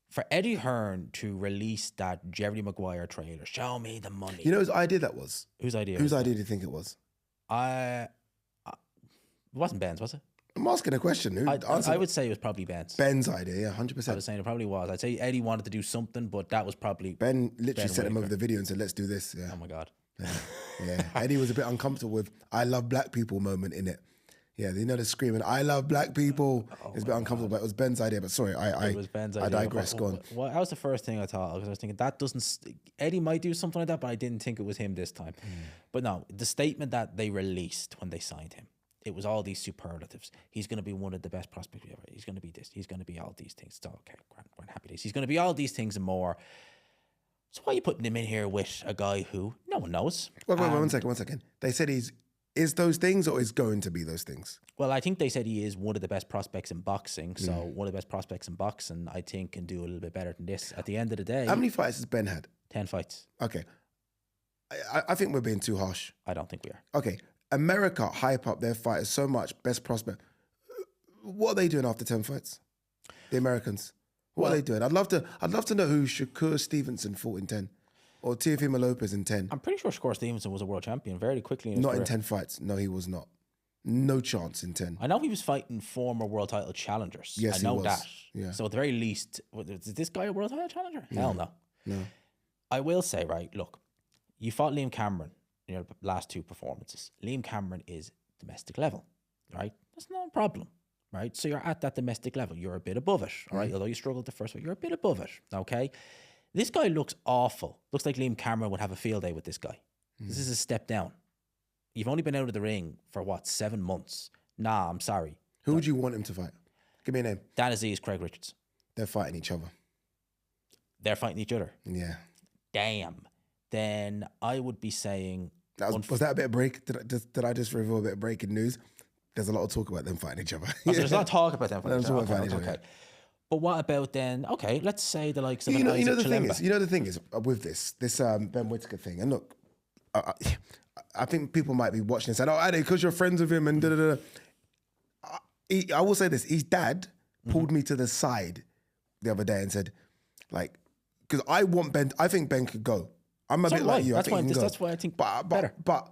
For Eddie Hearn to release that Jerry Maguire trailer, show me the money. You know whose idea that was? Whose idea? Whose idea do you think it was? It wasn't Ben's, was it? I'm asking a question. I would say it was probably Ben's. Ben's idea, yeah, 100%. I was saying it probably was. I'd say Eddie wanted to do something, but that was probably Ben literally sent him over the video and said, let's do this. Yeah. Oh my God. Yeah. Eddie was a bit uncomfortable with I love black people moment in it. Yeah, you know the screaming, I love black people. It's a bit uncomfortable, but it was Ben's idea. But sorry, it was Ben's idea. I digress. Go on. Well, that was the first thing I thought, because I was thinking that doesn't. Eddie might do something like that, but I didn't think it was him this time. But no, the statement that they released when they signed him, it was all these superlatives. He's going to be one of the best prospects we ever. He's going to be this. He's going to be all these things. It's all okay. Grand happy days. He's going to be all these things and more. So why are you putting him in here with a guy who no one knows? Wait, 1 second. They said is those things or is going to be those things? Well, I think they said he is one of the best prospects in boxing. So one of the best prospects in boxing, I think, can do a little bit better than this. At the end of the day, how many fights has Ben had? 10 fights. Okay, I think we're being too harsh. I don't think we are. Okay, America hype up their fighters so much. Best prospect. What are they doing after 10 fights? The Americans. What are they doing? I'd love to know who Shakur Stevenson fought in 10. Or Teofimo Lopez in 10. I'm pretty sure Shakur Stevenson was a world champion very quickly in his Not career. in 10 fights. No, he was not. No chance in 10. I know he was fighting former world title challengers. Yes, I know he was. that. Yeah. So at the very least, is this guy a world title challenger? No. Hell no. No. I will say, right, look, you fought Liam Cameron in your last two performances. Liam Cameron is domestic level, right? That's not a problem, right? So you're at that domestic level. You're a bit above it, all right? Although you struggled the first one, you're a bit above it, okay? This guy looks awful. Looks like Liam Cameron would have a field day with this guy. This is a step down. You've only been out of the ring for, 7 months? Nah, I'm sorry. Who would you want him to fight? Give me a name. Dan Aziz, Craig Richards. They're fighting each other. They're fighting each other? Yeah. Damn. Then I would be saying... Was that a bit of break? Did I just reveal a bit of breaking news? There's a lot of talk about them fighting each other. So there's a lot of talk about them fighting each other. Okay. Okay. But what about then? Okay, let's say the likes of You know the Chilemba. thing is with this Ben Whittaker thing. And look, I think people might be watching and saying, "Oh, Ade, because you're friends with him," and da da da. I will say this: his dad pulled me to the side the other day and said, like, because I want Ben. I think Ben could go. I'm a bit like you. That's why I think better. But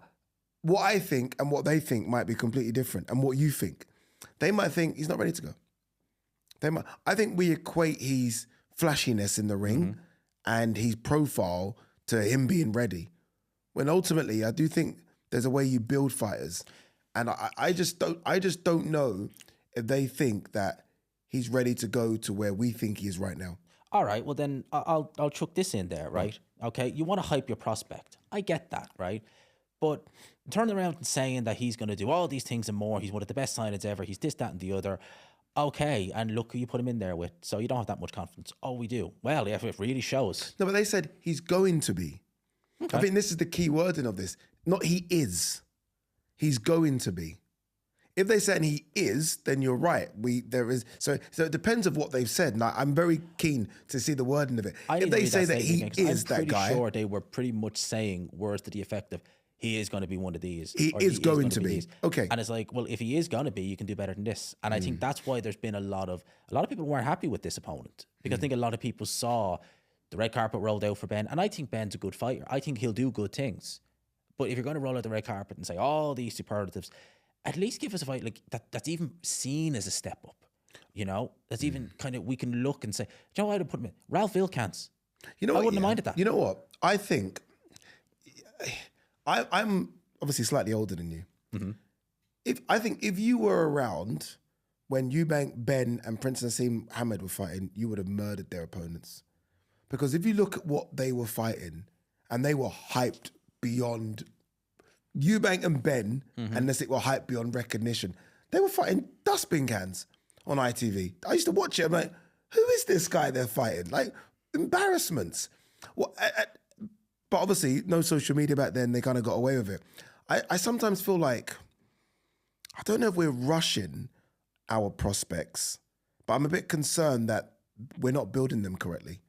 what I think and what they think might be completely different. And what you think, they might think he's not ready to go. I think we equate his flashiness in the ring and his profile to him being ready. When ultimately, I do think there's a way you build fighters, and I just don't know if they think that he's ready to go to where we think he is right now. All right, well then I'll chuck this in there, right? Okay, you want to hype your prospect. I get that, right? But turning around and saying that he's going to do all these things and more, he's one of the best signings ever, he's this, that, and the other. Okay, and look who you put him in there with. So you don't have that much confidence. Oh, we do. Well, yeah, it really shows. No, but they said he's going to be. Okay. I think this is the key wording of this. Not he is. He's going to be. If they said he is, then you're right. So it depends of what they've said. And I'm very keen to see the wording of it. If they say that he is that guy, I'm pretty sure they were pretty much saying words to the effect of he is going to be one of these. He is going to be. Okay. And it's like, well, if he is going to be, you can do better than this. And I think that's why there's been a lot of people weren't happy with this opponent, because I think a lot of people saw the red carpet rolled out for Ben, and I think Ben's a good fighter. I think he'll do good things. But if you're going to roll out the red carpet and say all these superlatives, at least give us a fight like that's even seen as a step up. You know, that's even kind of, we can look and say, you know, I'd have put him in. Ralph Vilkans. You know, I wouldn't have minded that. You know what? I think I'm obviously slightly older than you. If you were around when Eubank, Ben, and Prince Nassim Hamed were fighting, you would have murdered their opponents. Because if you look at what they were fighting, and they were hyped beyond Eubank and Ben, and Nassim were hyped beyond recognition. They were fighting dustbin cans on ITV. I used to watch it. I'm like, who is this guy they're fighting? Like, embarrassments. Well, but obviously, no social media back then. They kind of got away with it. I sometimes feel like, I don't know if we're rushing our prospects, but I'm a bit concerned that we're not building them correctly.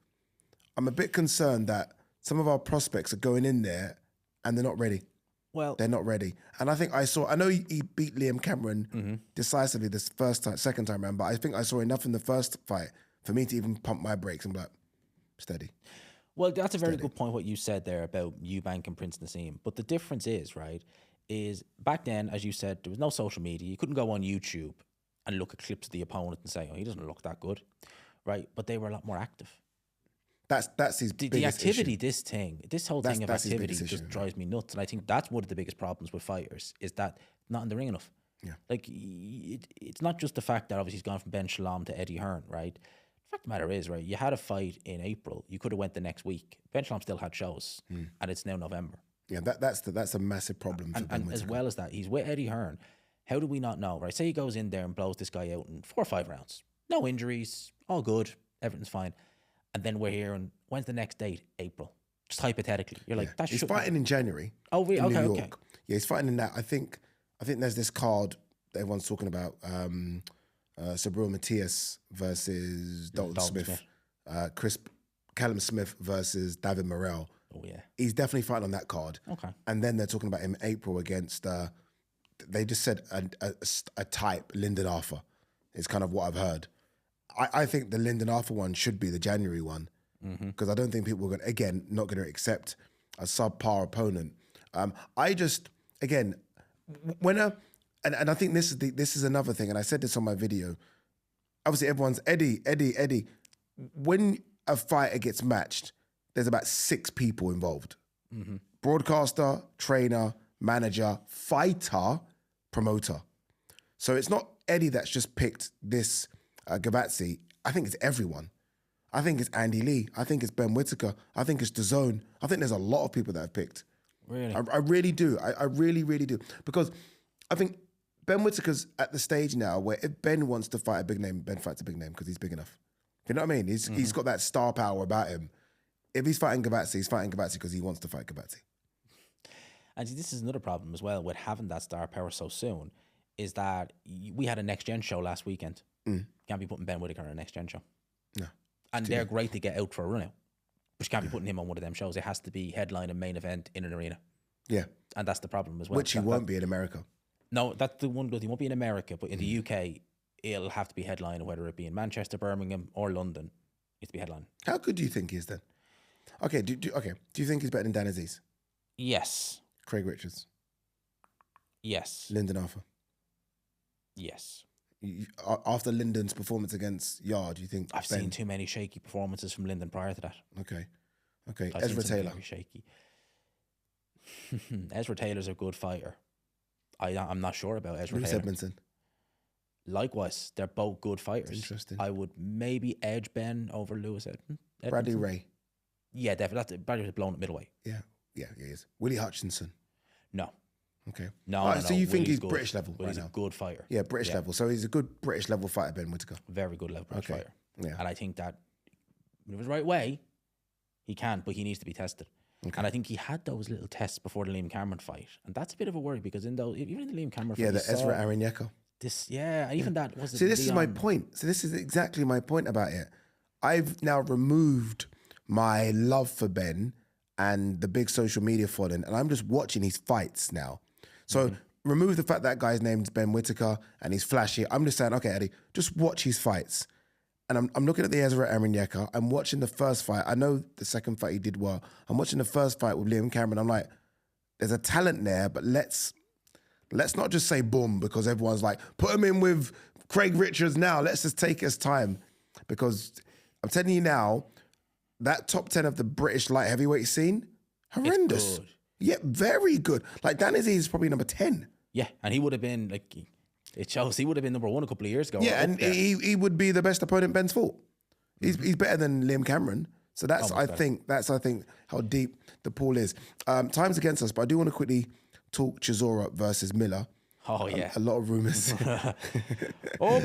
I'm a bit concerned that some of our prospects are going in there and they're not ready. Well, they're not ready. And I think I know he beat Liam Cameron decisively this second time around, but I think I saw enough in the first fight for me to even pump my brakes and be like, steady. Well, that's a very good point, what you said there about Eubank and Prince Nassim. But the difference is back then, as you said, there was no social media. You couldn't go on YouTube and look at clips of the opponent and say, oh, he doesn't look that good, right? But they were a lot more active. That's his biggest activity. issue. This whole thing of activity just drives me nuts, and I think that's one of the biggest problems with fighters is that not in the ring enough. Yeah, like it's not just the fact that obviously he's gone from Ben Shalom to Eddie Hearn, right? The fact of the matter is, right, you had a fight in April, you could have went the next week. Ben Shalom still had shows, and it's now November. Yeah, that's a massive problem. And as well as that, he's with Eddie Hearn. How do we not know, right? Say he goes in there and blows this guy out in 4 or 5 rounds, no injuries, all good, everything's fine. And then we're here, and when's the next date? April. Just hypothetically. You're like, that's he's fighting in January. Oh, really? In Okay, New York. okay. Yeah, he's fighting in that. I think there's this card that everyone's talking about. Sabril Matias versus Dalton Smith. Callum Smith versus David Morrell. Oh, yeah. He's definitely fighting on that card. Okay. And then they're talking about him in April against, they just said a type, Lyndon Arthur. It's kind of what I've heard. I think the Lyndon Arthur one should be the January one, because I don't think people are not going to accept a subpar opponent. I just, again, and I think this is another thing, and I said this on my video. Obviously, everyone's Eddie. When a fighter gets matched, there's about 6 people involved: broadcaster, trainer, manager, fighter, promoter. So it's not Eddie that's just picked this Gavazzi. I think it's everyone. I think it's Andy Lee. I think it's Ben Whittaker. I think it's DAZN. I think there's a lot of people that have picked. Really? I really do. I really, really do. Because I think Ben Whittaker's at the stage now where if Ben wants to fight a big name, Ben fights a big name because he's big enough. You know what I mean? He's got that star power about him. If he's fighting Gabatsi, he's fighting Gabatsi because he wants to fight Gabatsi. And see, this is another problem as well with having that star power so soon, is that we had a next gen show last weekend. Can't be putting Ben Whittaker on a next gen show. No. And they're great to get out for a run out. But you can't be putting him on one of them shows. It has to be headline and main event in an arena. Yeah. And that's the problem as well. Which he won't be in America. No, that's the one good. He won't be in America, but in the UK, it'll have to be headline, whether it be in Manchester, Birmingham, or London. It has to be headline. How good do you think he is then? Okay, do you think he's better than Dan Aziz? Yes. Craig Richards? Yes. Lyndon Arthur? Yes. After Lyndon's performance against Yard, you think I've seen too many shaky performances from Lyndon prior to that. Okay. I've Ezra seen some Taylor? very shaky. Ezra Taylor's a good fighter. I'm not sure about Ezra Bruce Taylor. Edmondson? Likewise, they're both good fighters. Interesting. I would maybe edge Ben over Lewis Edmondson. Bradley Ray? Yeah, definitely. Bradley was blown at middleweight. Yeah, he is. Willie Hutchinson? No. Okay. No, So you think Willie's he's good. British level Willie's right now? a good fighter. Yeah, British level. So he's a good British level fighter, Ben Whittaker. Very good level British fighter. Yeah. And I think that if it's the right way, he can, but he needs to be tested. Okay. And I think he had those little tests before the Liam Cameron fight. And that's a bit of a worry because even in the Liam Cameron fight, the Ezra Aranyeka. That was. See, this is my point. So this is exactly my point about it. I've now removed my love for Ben and the big social media following, and I'm just watching his fights now. So remove the fact that guy's name's Ben Whittaker and he's flashy. I'm just saying, okay, Eddie, just watch his fights. And I'm looking at the Ezra Aranyeka. I'm watching the first fight. I know the second fight he did well. I'm watching the first fight with Liam Cameron. I'm like, there's a talent there, but let's not just say boom because everyone's like, put him in with Craig Richards now. Let's just take his time. Because I'm telling you now, that top 10 of the British light heavyweight scene, horrendous. Yeah, very good. Like Dan Aziz is probably number 10. Yeah, and he would have been like, it shows he would have been number 1 a couple of years ago. Yeah, and he would be the best opponent Ben's fought. He's better than Liam Cameron. So that's I think how deep the pool is. Time's against us, but I do want to quickly talk Chisora versus Miller. Oh yeah, a lot of rumors. Oh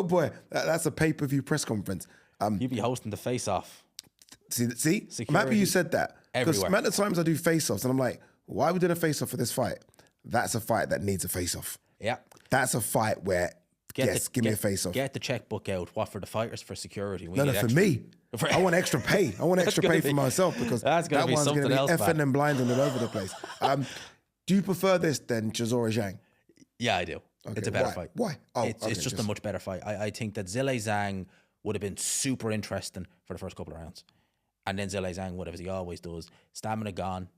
boy, that's a pay-per-view press conference. You'd be hosting the face-off. See, I'm happy you said that because amount of times I do face-offs and I'm like, why are we doing a face-off for this fight? That's a fight that needs a face-off. Yeah, that's a fight where give me a face-off. Get the checkbook out. What for the fighters? For security? No, for me. I want extra pay. I want extra pay for myself because that one's going to be effing and blinding all over the place. Do you prefer this than Chisora Zhang? Yeah, I do. Okay, it's a better fight. Why? Oh, it's just a much better fight. I think that Zhilei Zhang would have been super interesting for the first couple of rounds. And then Zhilei Zhang would have, as he always does, stamina gone,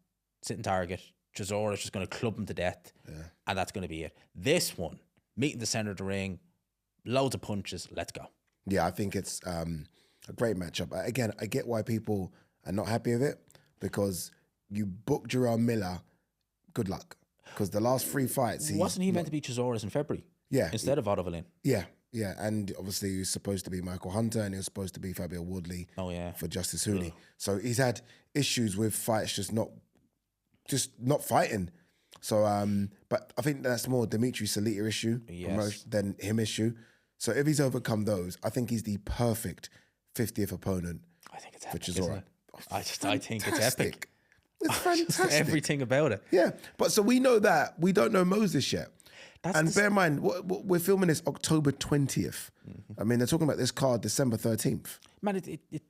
sitting target. Chisora's just going to club him to death. Yeah. And that's going to be it. This one, meeting the center of the ring, loads of punches, let's go. Yeah, I think it's a great matchup. Again, I get why people are not happy with it because you booked Jarrell Miller, good luck. Because the last 3 fights... Wasn't he meant to be Chisora's in February? Yeah. Instead of Otto Valin? Yeah. And obviously he was supposed to be Michael Hunter and he was supposed to be Fabio Wardley for Justice Hooley. Ugh. So he's had issues with fights just not fighting. So, but I think that's more Dimitri Salita issue than him issue. So if he's overcome those, I think he's the perfect 50th opponent for Chisora. I think it's epic. It's fantastic. Everything about it. Yeah. But so we know that. We don't know Moses yet. And bear in mind, we're filming this October 20th. Mm-hmm. I mean, they're talking about this card December 13th. Man,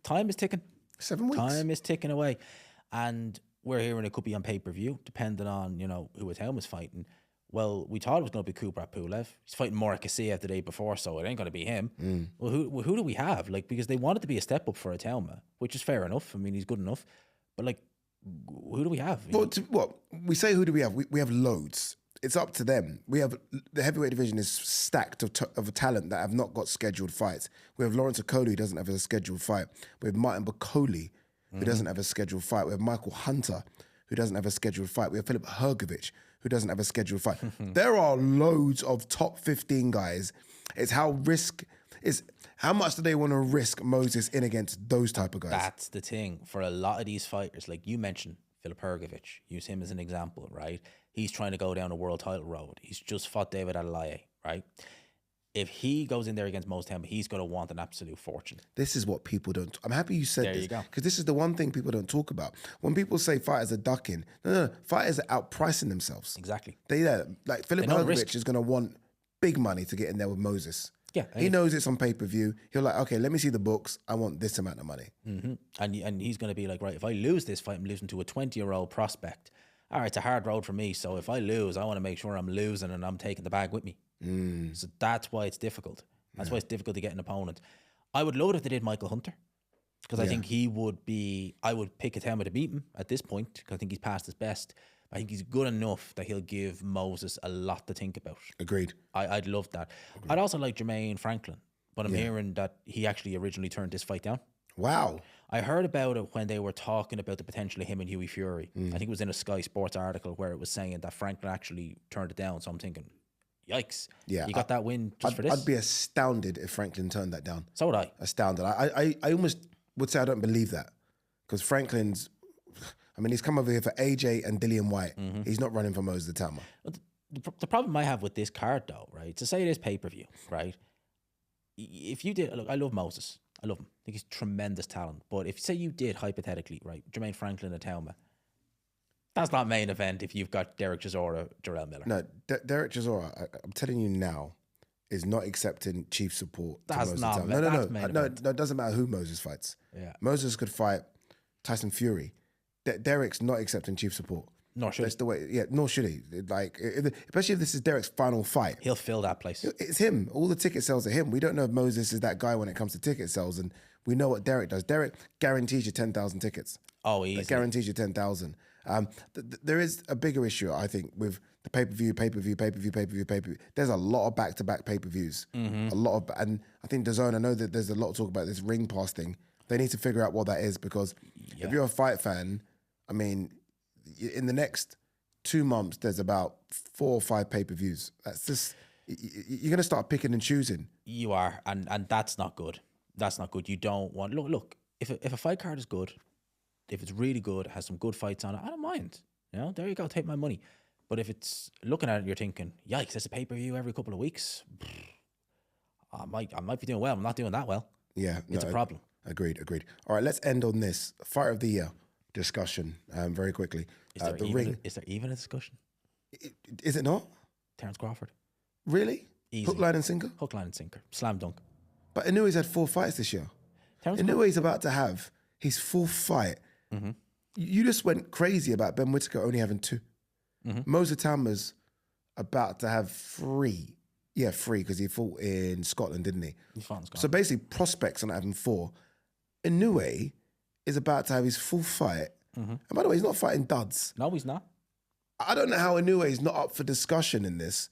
time is ticking. 7 weeks. Time is ticking away. And we're hearing it could be on pay-per-view, depending on, who Itauma's fighting. Well, we thought it was going to be Kubrat Pulev. He's fighting Morak Kasiev the day before, so it ain't going to be him. Mm. Well, who do we have? Like, because they wanted to be a step up for Itauma, which is fair enough. I mean, he's good enough. But, like, who do we have? Well, we say who do we have? We have loads. It's up to them. We have the heavyweight division is stacked of talent that have not got scheduled fights. We have Lawrence Okoli, who doesn't have a scheduled fight. We have Martin Bakoli, who doesn't have a scheduled fight. We have Michael Hunter, who doesn't have a scheduled fight. We have Filip Hrgovic, who doesn't have a scheduled fight. There are loads of top 15 guys. It's how Is how much do they want to risk Moses in against those type of guys? That's the thing. For a lot of these fighters, like you mentioned, Filip Hrgovic, use him as an example, right? He's trying to go down a world title road. He's just fought David Adelaide, right? If he goes in there against Moses Temba, he's going to want an absolute fortune. This is what people don't. I'm happy you said There this you go. because this is the one thing people don't talk about. When people say fighters are ducking, no, fighters are outpricing themselves. Exactly. Like Filip don't Hrgovic risk. is going to want big money to get in there with Moses. Yeah, He knows it's on pay-per-view. He'll like, okay, let me see the books. I want this amount of money. Mm-hmm. And he's going to be like, right, if I lose this fight, I'm losing to a 20-year-old prospect. All right, it's a hard road for me. So if I lose, I want to make sure I'm losing and I'm taking the bag with me. So that's why it's difficult. That's why it's difficult to get an opponent. I would love it if they did Michael Hunter, because I think he would be. I would pick Itauma to beat him at this point because I think he's past his best. I think he's good enough that he'll give Moses a lot to think about. Agreed. I'd love that. I'd also like Jermaine Franklin, but I'm hearing that he actually originally turned this fight down. Wow. I heard about it when they were talking about the potential of him and Hughie Fury. I think it was in a Sky Sports article where it was saying that Franklin actually turned it down. So I'm thinking, yikes. Yeah, You got that win just for this? I'd be astounded if Franklin turned that down. So would I. Astounded. I almost would say I don't believe that because Franklin's. I mean, he's come over here for AJ and Dillian White. He's not running for Moses Itauma. The problem I have with this card, though, right? To say it is pay-per-view, right? If you did, look, I love Moses. I love him. I think he's tremendous talent. But if say you did hypothetically, right, Jermaine Franklin and Itauma, that's not main event if you've got Derek Chisora, Jarrell Miller. No, Derek Chisora, I'm telling you now, is not accepting chief support. That's to Moses not. Itauma. That's main event. No, it doesn't matter who Moses fights. Yeah. Moses could fight Tyson Fury. Derek's not accepting chief support. Nor should That's the way. Yeah, nor should he. Like, especially if this is Derek's final fight. he'll fill that place. It's him. All the ticket sales are him. We don't know if Moses is that guy when it comes to ticket sales, and we know what Derek does. Derek guarantees you 10,000 tickets. Oh, easy. That guarantees you 10,000. There is a bigger issue, I think, with the pay-per-view. There's a lot of back-to-back pay-per-views. A lot of, and I think DAZN, I know that there's a lot of talk about this ring pass thing. They need to figure out what that is because if you're a fight fan, I mean, in the next 2 months, there's about 4 or 5 pay-per-views. That's just, you're going to start picking and choosing. You are, and that's not good. That's not good. You don't want, look, if a fight card is good, if it's really good, has some good fights on it, I don't mind. You know, there you go, take my money. But if it's looking at it, you're thinking, yikes, there's a pay-per-view every couple of weeks. I might be doing well. I'm not doing that well. Yeah. It's a problem. Agreed. All right, let's end on this fight of the year discussion very quickly. Is there even a discussion? Is it not? Terence Crawford. Really? Easy. Hook, line and sinker? Hook, line, and sinker. Slam dunk. But Inouye's had 4 fights this year. Inouye's about to have his 4th fight. You just went crazy about Ben Whittaker only having 2. Moses Itauma's about to have 3. Yeah, 3 because he fought in Scotland, didn't he? He fought in Scotland. So basically, prospects are not having 4. Inoue is about to have his full fight. And by the way, he's not fighting duds. No, he's not. I don't know how Inoue is not up for discussion in this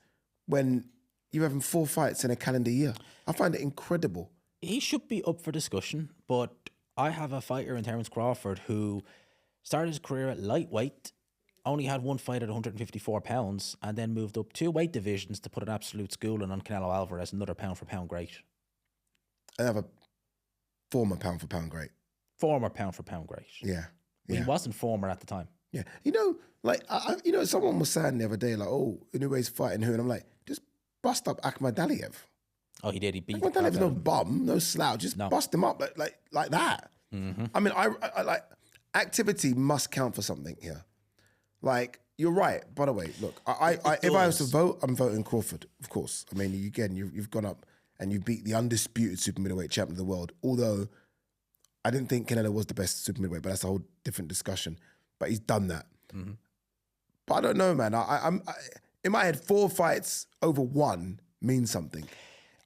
when you're having 4 fights in a calendar year. I find it incredible. He should be up for discussion, but I have a fighter in Terence Crawford who started his career at lightweight, only had 1 fight at 154 pounds, and then moved up 2 weight divisions to put an absolute schooling on Canelo Alvarez, another pound-for-pound great. Another former pound-for-pound great. Former pound-for-pound great. Yeah. He wasn't former at the time. Yeah. You know, like, someone was saying the other day, like, oh, Inouye's fighting who? And I'm like, just bust up Akhmadaliev. Oh, he did. He beat Akhmadaliev's no bum, no slouch. Just bust him up like that. I mean, I like, activity must count for something here. Like, you're right. By the way, look, if I was to vote, I'm voting Crawford, of course. I mean, again, you've gone up and you beat the undisputed super middleweight champion of the world. Although I didn't think Canelo was the best super middleweight, but that's a whole different discussion. But he's done that. But I don't know, man. I'm in my head, 4 fights over 1 means something.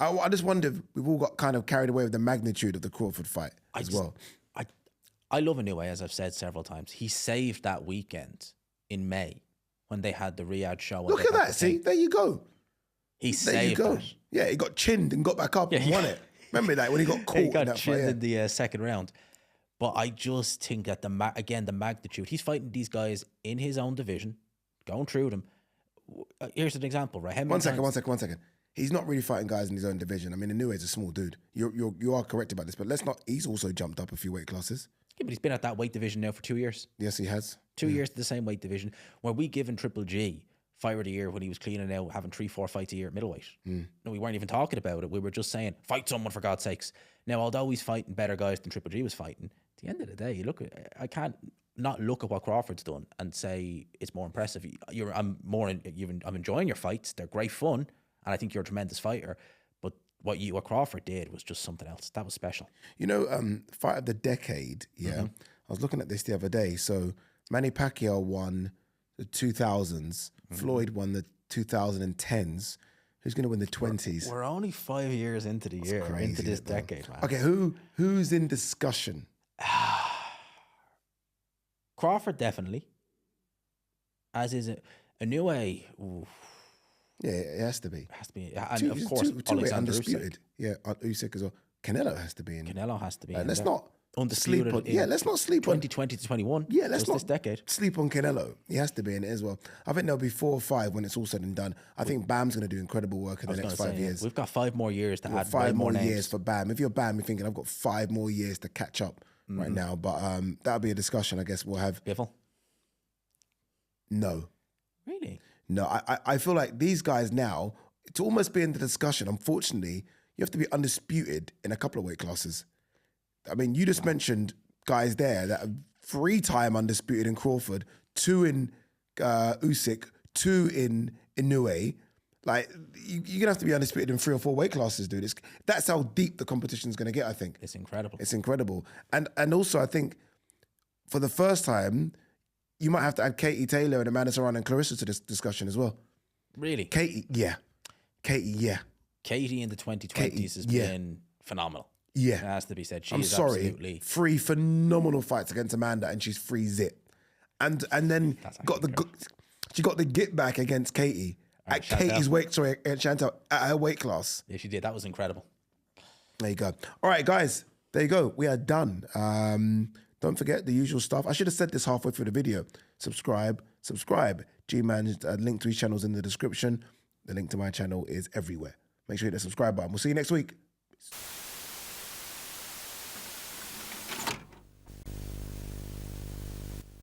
I just wonder if we've all got kind of carried away with the magnitude of the Crawford fight as well. I love Inoue, as I've said several times. He saved that weekend in May when they had the Riyadh show. Look at that. See, there you go. He saved it. Yeah, he got chinned and got back up and won it. Remember that when he got caught he got in that chinned fight? in the second round. But I just think that the magnitude, he's fighting these guys in his own division, going through them. Here's an example, right? One second. He's not really fighting guys in his own division. I mean, Inouye's a small dude. You are correct about this, but let's not. He's also jumped up a few weight classes. Yeah, but he's been at that weight division now for 2 years. Yes, he has. 2 years to the same weight division. Where we given Triple G Fighter of the Year when he was cleaning out, having 3-4 fights a year at middleweight. No, we weren't even talking about it. We were just saying, fight someone for God's sakes. Now, although he's fighting better guys than Triple G was fighting, at the end of the day, I can't not look at what Crawford's done and say it's more impressive. I'm enjoying your fights. They're great fun, and I think you're a tremendous fighter. But what Crawford did was just something else. That was special. You know, fight of the decade. Yeah, I was looking at this the other day. So Manny Pacquiao won the 2000s. Floyd won the 2010s. Who's going to win the 20s? We're only 5 years into the year, crazy, into this decade, man. Okay, who's in discussion? Crawford definitely. As is Inoue. Yeah, it has to be. Has to be, and of course, Alexander undisputed. Usyk. Yeah, Usyk as well. Canelo has to be in. Canelo has to be. Let's not undisputed. Sleep on, yeah, let's not sleep 2020 to 21. Yeah, let's not this decade. Sleep on Canelo. He has to be in it as well. I think there'll be 4 or 5 when it's all said and done. I think Bam's going to do incredible work in the next 5 years. We've got 5 more years to add. 5 more names. years for Bam. If you're Bam, you're thinking I've got 5 more years to catch up right now. But that'll be a discussion. I guess we'll have. Biffle? No. Really? No. I feel like these guys now, to almost be in the discussion, unfortunately, you have to be undisputed in a couple of weight classes. I mean, you just mentioned guys there that are 3-time undisputed in Crawford, 2 in Usyk, 2 in Inoue. Like, you're going to have to be undisputed in 3 or 4 weight classes, dude. That's how deep the competition is going to get, I think. It's incredible. It's incredible. And also, I think, for the first time, you might have to add Katie Taylor and Amanda Serrano and Clarissa to this discussion as well. Really? Katie, yeah. Katie in the 2020s has been phenomenal. Yeah. It has to be said. I'm sorry. Absolutely 3 phenomenal fights against Amanda, and she's 3-zip. And then she got the get back against Katie at Katie's weight, at Chantal, at her weight class. Yeah, she did. That was incredible. There you go. All right, guys. There you go. We are done. Don't forget the usual stuff. I should have said this halfway through the video. Subscribe. G-Man's link to his channel's in the description. The link to my channel is everywhere. Make sure you hit the subscribe button. We'll see you next week. Peace.